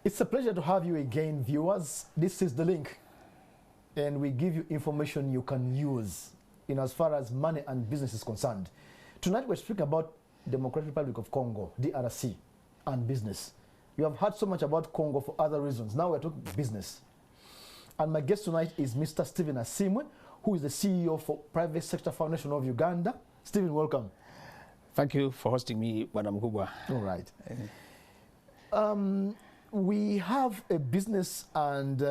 It's a pleasure to have you again, viewers. This is The Link, and we give you information you can use in as far as money and business is concerned. Tonight we're speaking about Democratic Republic of Congo, DRC, and business. You have heard so much about Congo for other reasons. Now we're talking business. And my guest tonight is Mr. Stephen Asiimwe, who is the CEO for Private Sector Foundation of Uganda. Stephen, welcome. Thank you for hosting me, Madam Gugwa. All right. We have a business and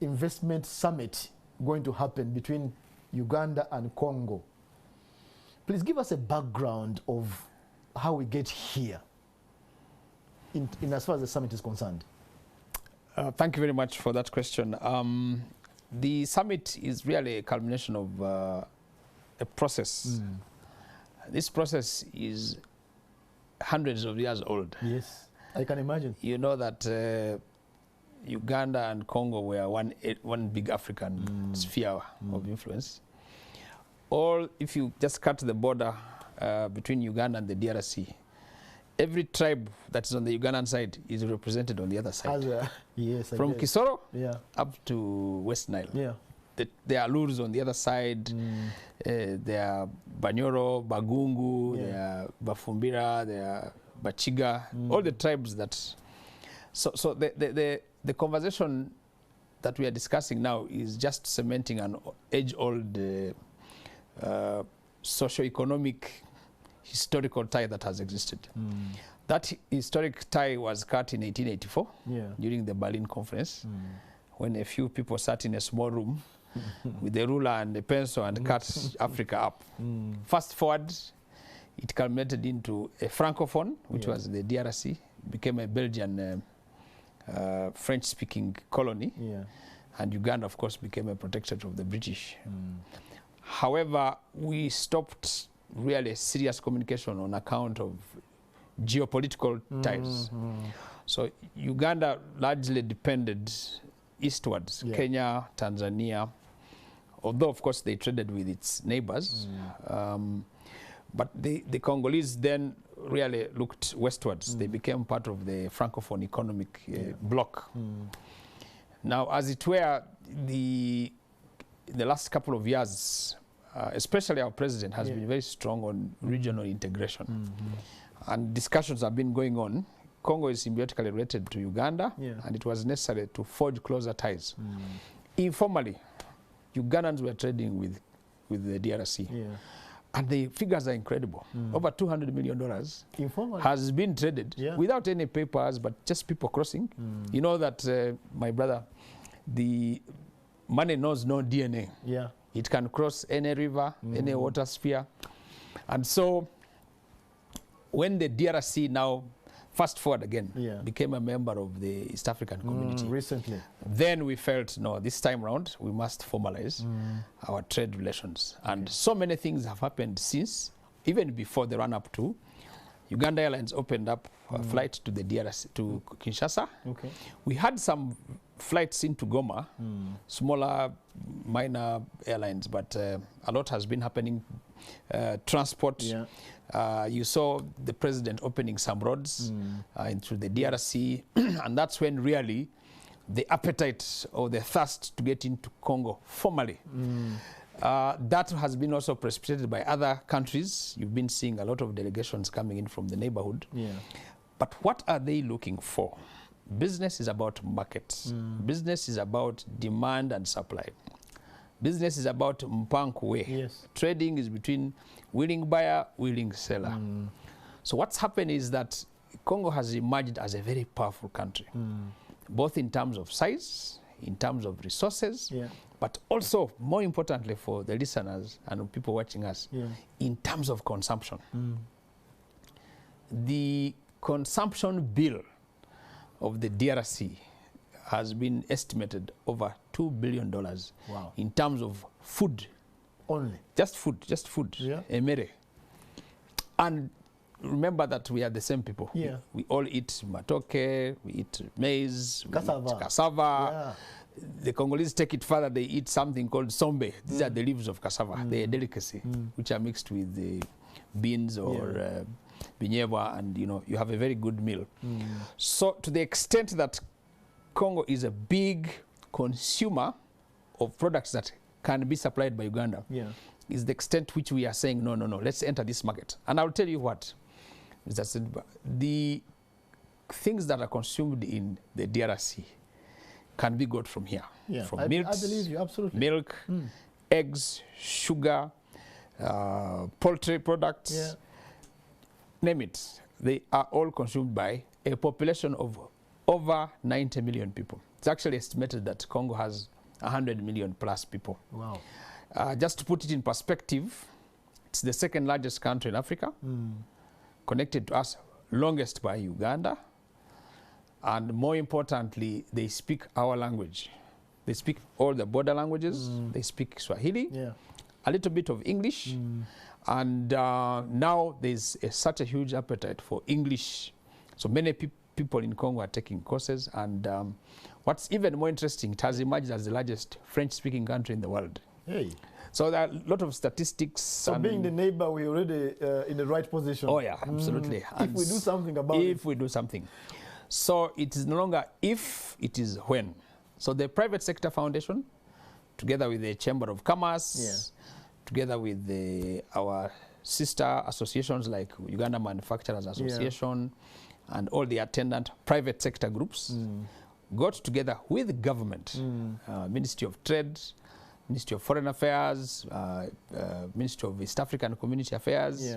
investment summit going to happen between Uganda and Congo. Please give us a background of how we get here in as far as the summit is concerned. Thank you very much for that question. The summit is really a culmination of a process. This process is hundreds of years old. Yes, I can imagine. You know that Uganda and Congo were one big African sphere of influence. If you just cut the border between Uganda and the DRC, every tribe that is on the Ugandan side is represented on the other side. Yes, from Kisoro up to West Nile. Yeah. There are Lurs on the other side. There are Banyoro, Bagungu, there are Bafumbira, there are Bachiga, all the tribes that... So the conversation that we are discussing now is just cementing an age-old socio-economic historical tie that has existed. That historic tie was cut in 1884 during the Berlin Conference, when a few people sat in a small room with a ruler and a pencil and cut Africa up. Fast forward, it culminated into a francophone, which was the DRC, became a Belgian French-speaking colony, and Uganda, of course, became a protectorate of the British. However, we stopped really serious communication on account of geopolitical ties. So Uganda largely depended eastwards, Kenya, Tanzania, although of course they traded with its neighbors. But the Congolese then really looked westwards. They became part of the Francophone economic bloc. Now, as it were, in the last couple of years, especially our president has been very strong on regional integration. And discussions have been going on. Congo is symbiotically related to Uganda, and it was necessary to forge closer ties. Informally, Ugandans were trading with the DRC. And the figures are incredible. Over $200 million has been traded without any papers, but just people crossing. You know that, my brother, the money knows no DNA. It can cross any river, any water sphere. And so when the DRC now, fast forward again, became a member of the East African community. Recently. Then we felt, no, this time round, we must formalize our trade relations. And so many things have happened since, even before the run-up to. Uganda Airlines opened up a flight to the DRC, to Kinshasa. We had some flights into Goma, smaller, minor airlines, but a lot has been happening. Transport. You saw the president opening some roads into the DRC, and that's when really the appetite or the thirst to get into Congo formally. That has been also precipitated by other countries. You've been seeing a lot of delegations coming in from the neighborhood. But what are they looking for? Business is about markets. Business is about demand and supply. Business is about mpankuwe. Trading is between willing buyer, willing seller. So what's happened is that Congo has emerged as a very powerful country, both in terms of size, in terms of resources, but also, more importantly for the listeners and people watching us, in terms of consumption. The consumption bill of the DRC has been estimated over $2 billion in terms of food. Only? Just food, emere. And remember that we are the same people. We all eat matoke, we eat maize, we eat cassava. The Congolese take it further, they eat something called sombe. These are the leaves of cassava. They're a delicacy, which are mixed with the beans or binyeva, and you have a very good meal. So to the extent that Congo is a big consumer of products that can be supplied by Uganda. Yeah. Is the extent to which we are saying, no, let's enter this market. And I'll tell you what, Mr. Silva, the things that are consumed in the DRC can be got from here. Yeah. From I meats, believe you, absolutely. milk, eggs, sugar, poultry products, Yeah. name it. They are all consumed by a population of over 90 million people. It's actually estimated that Congo has 100 million plus people. Wow. Just to put it in perspective, it's the second largest country in Africa, connected to us longest by Uganda, and more importantly, they speak our language. They speak all the border languages. They speak Swahili, a little bit of English, and now there's such a huge appetite for English. So many people in Congo are taking courses, and what's even more interesting, it has emerged as the largest French-speaking country in the world. Hey. So there are a lot of statistics. So being the neighbor, we're already in the right position. Oh yeah, absolutely. If we do something about it. If we do something. So it is no longer if, it is when. So the private sector foundation, together with the Chamber of Commerce, together with our sister associations like Uganda Manufacturers Association, and all the attendant private sector groups, got together with the government, Ministry of Trade, Ministry of Foreign Affairs, Ministry of East African Community Affairs,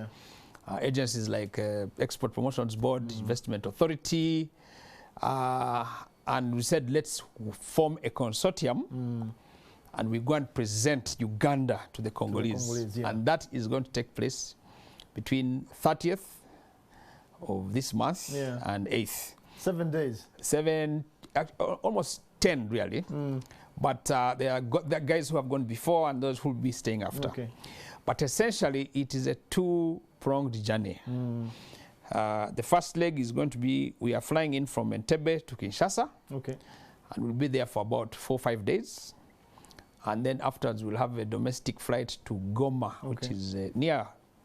agencies like Export Promotions Board, Investment Authority, and we said let's form a consortium and we go and present Uganda to the Congolese. And that is going to take place between 30th of this month and 8th. 7 days. Almost 10 really. But there are guys who have gone before and those who will be staying after. Okay. But essentially, it is a two-pronged journey. The first leg is going to be, we are flying in from Entebbe to Kinshasa. Okay. And we'll be there for about 4 or 5 days. And then afterwards, we'll have a domestic flight to Goma, which is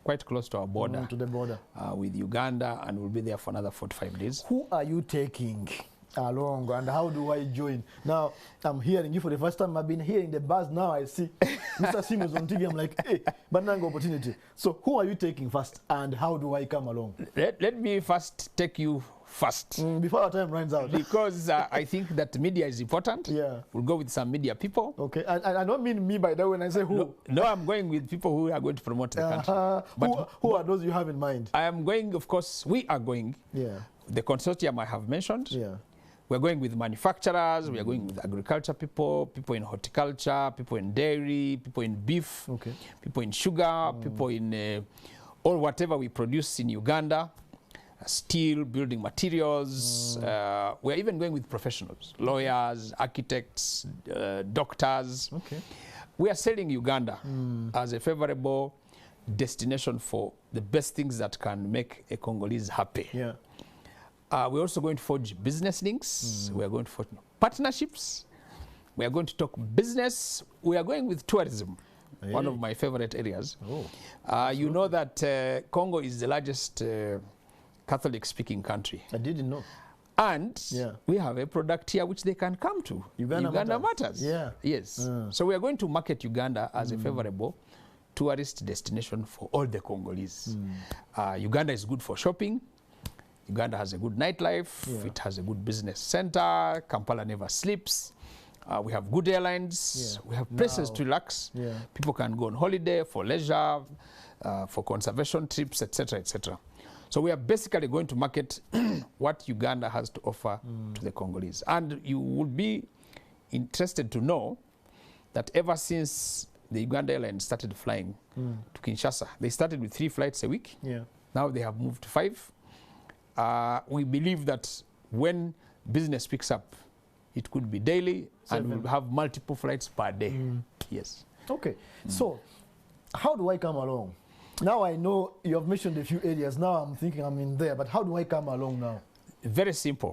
quite close to our border. To the border. With Uganda, and we'll be there for another 4 to 5 days. Who are you taking along, and how do I join? Now, I'm hearing you for the first time. I've been hearing the buzz. Now I see Mr. Asiimwe is on TV. I'm like, hey, Bananga opportunity. So who are you taking first, and how do I come along? Let me first take you first. Before our time runs out. Because I think that media is important. We'll go with some media people. Okay, and I don't mean me by that when I say who. No, I'm going with people who are going to promote the country. But who are those you have in mind? I am going, of course, we are going. The consortium I have mentioned. We're going with manufacturers, we are going with agriculture people, people in horticulture, people in dairy, people in beef, people in sugar, people in all whatever we produce in Uganda, steel, building materials. We're even going with professionals, lawyers, architects, doctors. We are selling Uganda as a favorable destination for the best things that can make a Congolese happy. We're also going to forge business links. We are going to forge partnerships. We are going to talk business. We are going with tourism, one of my favorite areas. You know that Congo is the largest Catholic-speaking country. I didn't know. And we have a product here which they can come to. Uganda matters. Yes. So we are going to market Uganda as a favorable tourist destination for all the Congolese. Uganda is good for shopping. Uganda has a good nightlife. It has a good business center. Kampala never sleeps. We have good airlines. We have places to relax. People can go on holiday for leisure, for conservation trips, etc., etc. So we are basically going to market what Uganda has to offer to the Congolese. And you would be interested to know that ever since the Uganda Airlines started flying to Kinshasa, they started with 3 flights a week. Now they have moved to 5. We believe that when business picks up, it could be daily, and we'll have multiple flights per day. Yes. Okay. So, how do I come along? Now I know you have mentioned a few areas. Now I'm thinking I'm in there, but how do I come along now? Very simple.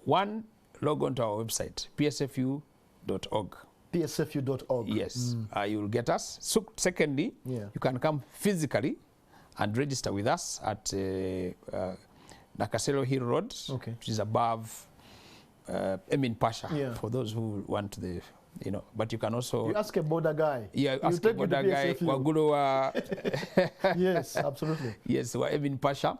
One, log on to our website, psfu.org. psfu.org. Yes. You will get us. So, secondly, you can come physically and register with us at Nakasero Hill Road, which is above Emin Pasha, Yeah. for those who want the, you know, but you can also... You ask a border guy. Yeah, ask a border guy, Wagulu. Yes, absolutely. Yes, Emin Pasha.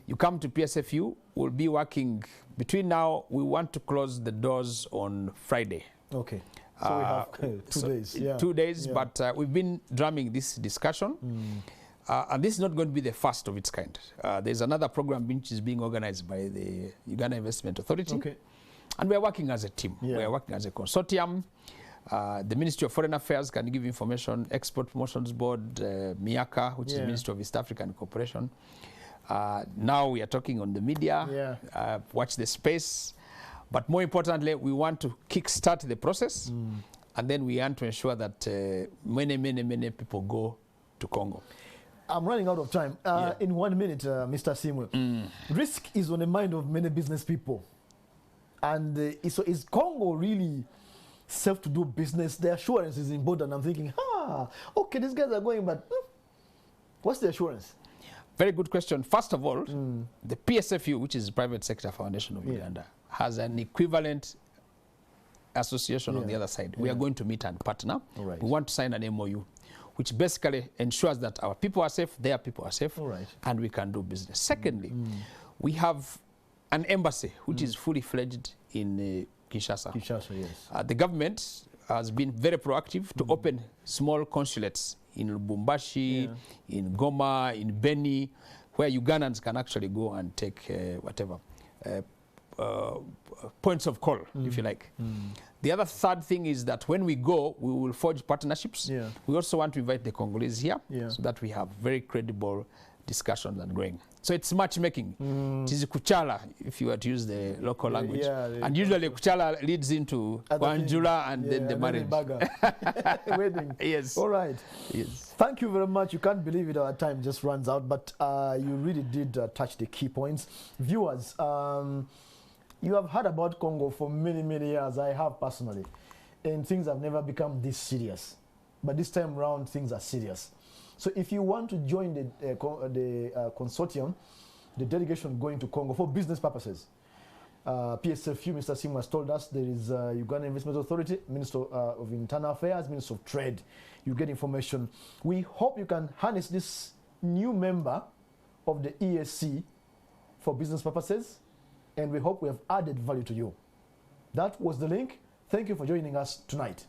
You come to PSFU, we'll be working, between now, we want to close the doors on Friday. Okay. So we have 2 days. Yeah. 2 days, Yeah. but we've been drumming this discussion. And this is not going to be the first of its kind. There's another program which is being organized by the Uganda Investment Authority. Okay. And we're working as a team. Yeah. We're working as a consortium. The Ministry of Foreign Affairs can give information, Export Promotions Board, MIACA, which is the Ministry of East African Cooperation. Now we are talking on the media, watch the space. But more importantly, we want to kickstart the process. And then we want to ensure that many people go to Congo. I'm running out of time. In 1 minute, Mr. Asiimwe, risk is on the mind of many business people. And so is Congo really safe to do business? The assurance is important. I'm thinking, okay, these guys are going, but what's the assurance? Very good question. First of all, the PSFU, which is the Private Sector Foundation of Uganda, has an equivalent association on the other side. We are going to meet and partner. Right. We want to sign an MOU, which basically ensures that our people are safe, their people are safe, and we can do business. Secondly, we have an embassy, which is fully fledged in Kinshasa. Kinshasa, yes. The government has been very proactive to open small consulates in Lubumbashi, in Goma, in Beni, where Ugandans can actually go and take whatever points of call, if you like. The other third thing is that when we go, we will forge partnerships. We also want to invite the Congolese here so that we have very credible discussions and growing. So it's matchmaking. It is kuchala, if you were to use the local language. And usually kuchala leads into Wanjula and then the marriage. Wedding. Yes. All right. Yes. Thank you very much. You can't believe it, our time just runs out, but you really did touch the key points. Viewers, you have heard about Congo for many, many years. I have personally. And things have never become this serious. But this time around, things are serious. So if you want to join the consortium, the delegation going to Congo for business purposes, PSFU, Mr. Asiimwe has told us there is Uganda Investment Authority, Minister of Internal Affairs, Minister of Trade. You get information. We hope you can harness this new member of the ESC for business purposes, and we hope we have added value to you. That was the link. Thank you for joining us tonight.